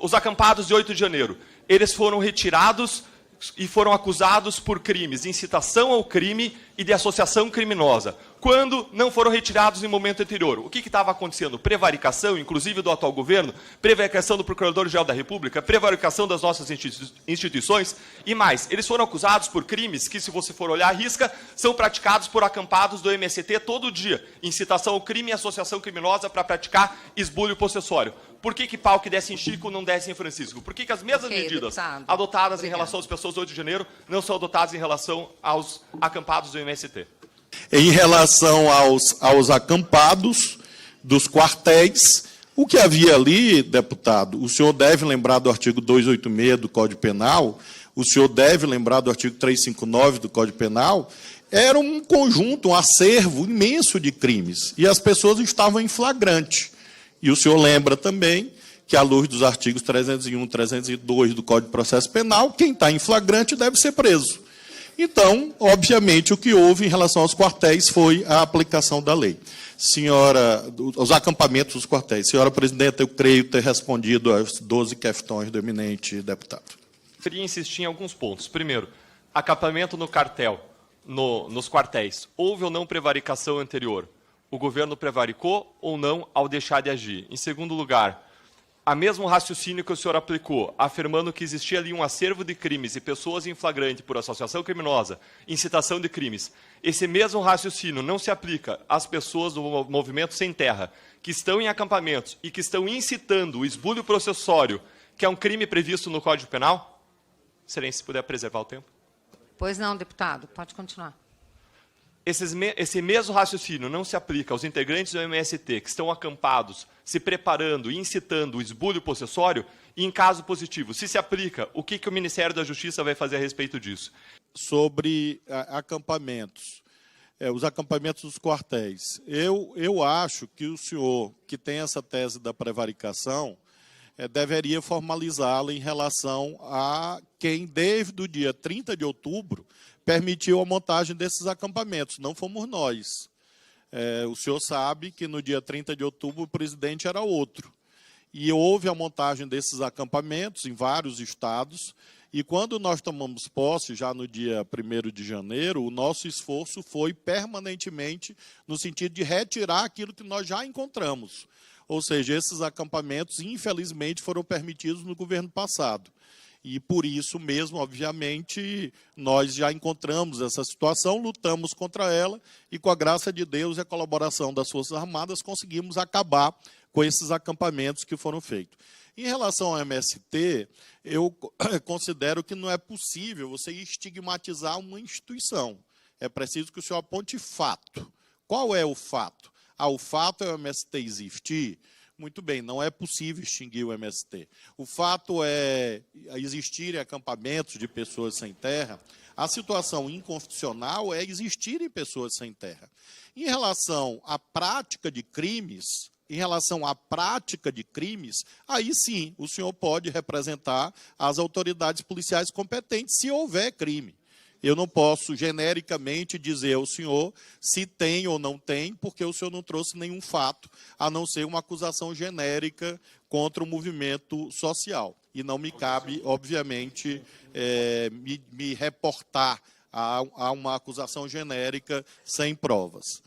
Os acampados de 8 de janeiro, eles foram retirados e foram acusados por crimes de incitação ao crime e de associação criminosa, quando não foram retirados em momento anterior. O que estava acontecendo? Prevaricação, inclusive do atual governo, prevaricação do Procurador-Geral da República, prevaricação das nossas instituições e mais. Eles foram acusados por crimes que, se você for olhar à risca, são praticados por acampados do MST todo dia. Incitação ao crime e associação criminosa para praticar esbulho possessório. Por que pau que desce em Chico não desce em Francisco? Por que as mesmas medidas adotadas em relação às pessoas do 8 de janeiro não são adotadas em relação aos acampados do MST? Em relação aos acampados dos quartéis, o que havia ali, deputado, o senhor deve lembrar do artigo 286 do Código Penal, o senhor deve lembrar do artigo 359 do Código Penal, era um conjunto, um acervo imenso de crimes, e as pessoas estavam em flagrante. E o senhor lembra também que, à luz dos artigos 301 e 302 do Código de Processo Penal, quem está em flagrante deve ser preso. Então, obviamente, o que houve em relação aos quartéis foi a aplicação da lei. Senhora, os acampamentos dos quartéis. Senhora presidenta, eu creio ter respondido aos 12 questões do eminente deputado. Queria insistir em alguns pontos. Primeiro, acampamento no cartel, nos quartéis. Houve ou não prevaricação anterior? O governo prevaricou ou não ao deixar de agir? Em segundo lugar, a mesmo raciocínio que o senhor aplicou, afirmando que existia ali um acervo de crimes e pessoas em flagrante por associação criminosa, incitação de crimes, esse mesmo raciocínio não se aplica às pessoas do movimento Sem Terra, que estão em acampamentos e que estão incitando o esbulho processório, que é um crime previsto no Código Penal? Excelência, se puder preservar o tempo. Pois não, deputado, pode continuar. Esse mesmo raciocínio não se aplica aos integrantes do MST que estão acampados, se preparando e incitando o esbulho possessório, e, em caso positivo, se aplica, o que o Ministério da Justiça vai fazer a respeito disso? Sobre acampamentos, os acampamentos dos quartéis. Eu acho que o senhor, que tem essa tese da prevaricação, deveria formalizá-la em relação a quem, desde o dia 30 de outubro, permitiu a montagem desses acampamentos. Não fomos nós. O senhor sabe que no dia 30 de outubro o presidente era outro. E houve a montagem desses acampamentos em vários estados. E quando nós tomamos posse, já no dia 1º de janeiro, o nosso esforço foi permanentemente no sentido de retirar aquilo que nós já encontramos. Ou seja, esses acampamentos, infelizmente, foram permitidos no governo passado. E, por isso mesmo, obviamente, nós já encontramos essa situação, lutamos contra ela e, com a graça de Deus e a colaboração das Forças Armadas, conseguimos acabar com esses acampamentos que foram feitos. Em relação ao MST, eu considero que não é possível você estigmatizar uma instituição. É preciso que o senhor aponte fato. Qual é o fato? O fato é o MST existir? Muito bem, não é possível extinguir o MST. O fato é existirem acampamentos de pessoas sem terra. A situação inconstitucional é existirem pessoas sem terra. Em relação à prática de crimes, aí sim o senhor pode representar as autoridades policiais competentes se houver crime. Eu não posso genericamente dizer ao senhor se tem ou não tem, porque o senhor não trouxe nenhum fato, a não ser uma acusação genérica contra o movimento social. E não me cabe, obviamente, me reportar a uma acusação genérica sem provas.